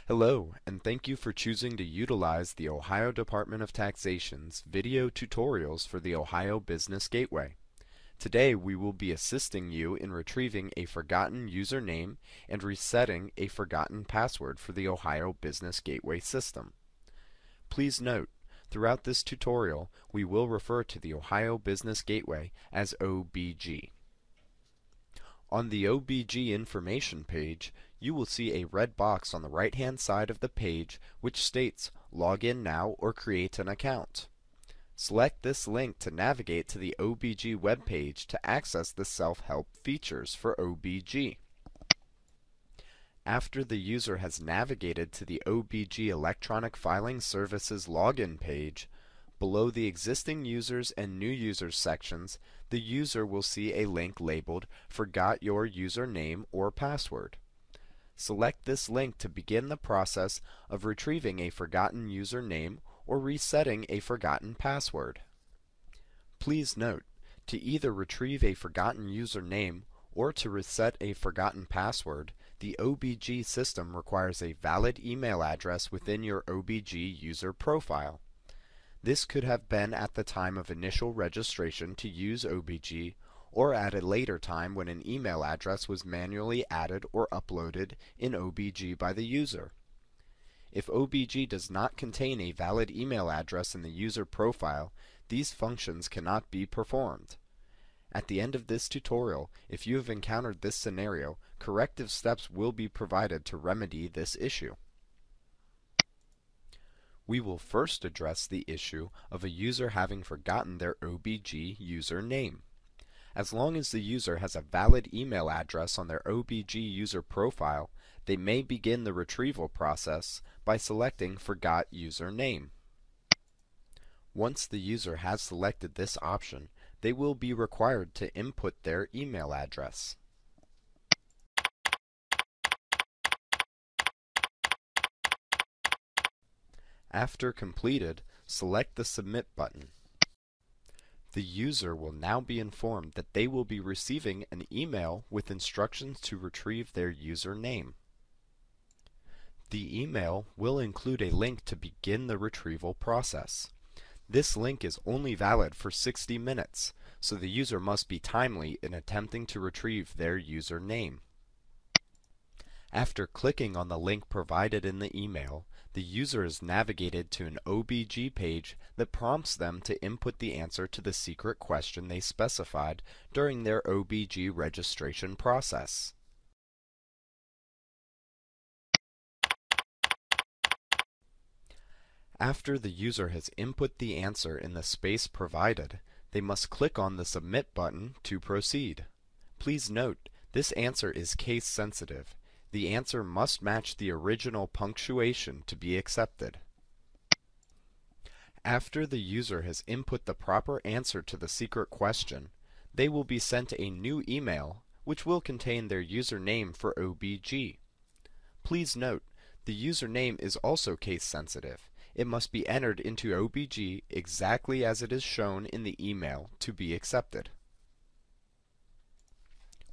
Hello, and thank you for choosing to utilize the Ohio Department of Taxation's video tutorials for the Ohio Business Gateway. Today we will be assisting you in retrieving a forgotten username and resetting a forgotten password for the Ohio Business Gateway system. Please note, throughout this tutorial we will refer to the Ohio Business Gateway as OBG. On the OBG information page, you will see a red box on the right-hand side of the page which states Log in now or create an account. Select this link to navigate to the OBG webpage to access the self-help features for OBG. After the user has navigated to the OBG Electronic Filing Services login page, below the existing users and new users sections, the user will see a link labeled Forgot Your Username or Password. Select this link to begin the process of retrieving a forgotten username or resetting a forgotten password. Please note, to either retrieve a forgotten username or to reset a forgotten password, the OBG system requires a valid email address within your OBG user profile. This could have been at the time of initial registration to use OBG or at a later time when an email address was manually added or uploaded in OBG by the user. If OBG does not contain a valid email address in the user profile, these functions cannot be performed. At the end of this tutorial, if you have encountered this scenario, corrective steps will be provided to remedy this issue. We will first address the issue of a user having forgotten their OBG username. As long as the user has a valid email address on their OBG user profile, they may begin the retrieval process by selecting Forgot Username. Once the user has selected this option, they will be required to input their email address. After completed, select the Submit button. The user will now be informed that they will be receiving an email with instructions to retrieve their username. The email will include a link to begin the retrieval process. This link is only valid for 60 minutes, so the user must be timely in attempting to retrieve their username. After clicking on the link provided in the email, the user is navigated to an OBG page that prompts them to input the answer to the secret question they specified during their OBG registration process. After the user has input the answer in the space provided, they must click on the Submit button to proceed. Please note, this answer is case sensitive. The answer must match the original punctuation to be accepted. After the user has input the proper answer to the secret question, they will be sent a new email which will contain their username for OBG. Please note, the username is also case sensitive. It must be entered into OBG exactly as it is shown in the email to be accepted.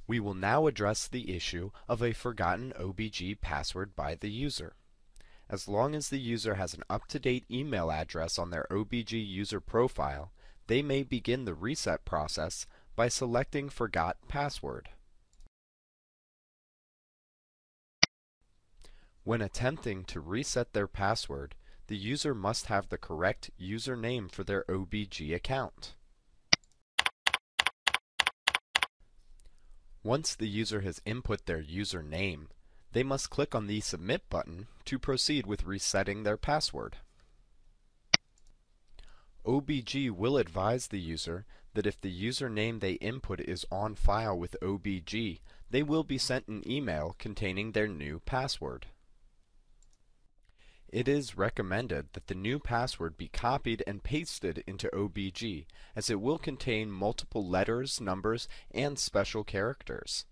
We will now address the issue of a forgotten OBG password by the user. As long as the user has an up-to-date email address on their OBG user profile, they may begin the reset process by selecting Forgot Password. When attempting to reset their password, the user must have the correct username for their OBG account. Once the user has input their username, they must click on the Submit button to proceed with resetting their password. OBG will advise the user that if the username they input is on file with OBG, they will be sent an email containing their new password. It is recommended that the new password be copied and pasted into OBG, as it will contain multiple letters, numbers, and special characters.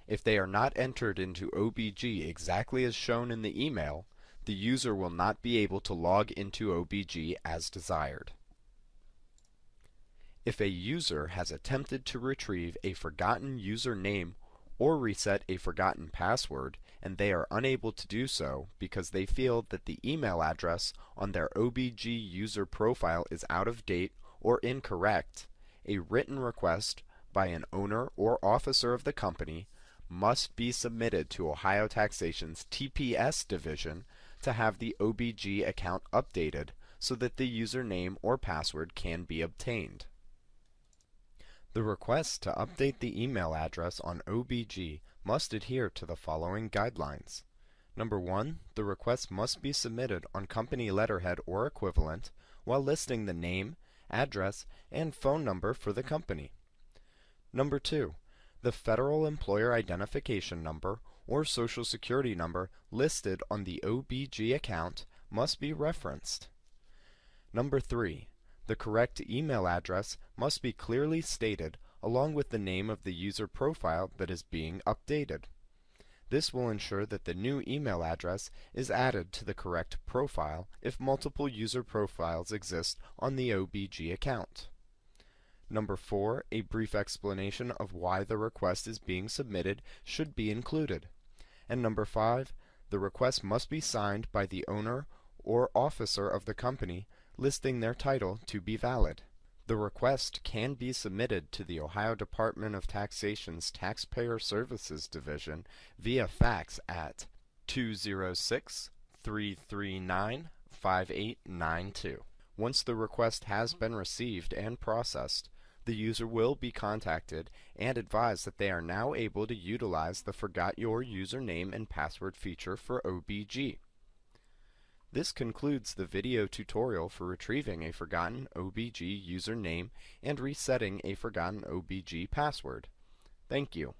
If they are not entered into OBG exactly as shown in the email, the user will not be able to log into OBG as desired. If a user has attempted to retrieve a forgotten username or reset a forgotten password, and they are unable to do so because they feel that the email address on their OBG user profile is out of date or incorrect, a written request by an owner or officer of the company must be submitted to Ohio Taxation's TPS division to have the OBG account updated so that the username or password can be obtained. The request to update the email address on OBG must adhere to the following guidelines. Number 1, the request must be submitted on company letterhead or equivalent while listing the name, address, and phone number for the company. Number 2, the Federal Employer Identification Number or Social Security number listed on the OBG account must be referenced. Number 3, the correct email address must be clearly stated along with the name of the user profile that is being updated. This will ensure that the new email address is added to the correct profile if multiple user profiles exist on the OBG account. Number 4, a brief explanation of why the request is being submitted should be included. And number 5, the request must be signed by the owner or officer of the company, listing their title to be valid. The request can be submitted to the Ohio Department of Taxation's Taxpayer Services Division via fax at 206-339-5892. Once the request has been received and processed, the user will be contacted and advised that they are now able to utilize the Forgot Your Username and Password feature for OBG. This concludes the video tutorial for retrieving a forgotten OBG username and resetting a forgotten OBG password. Thank you.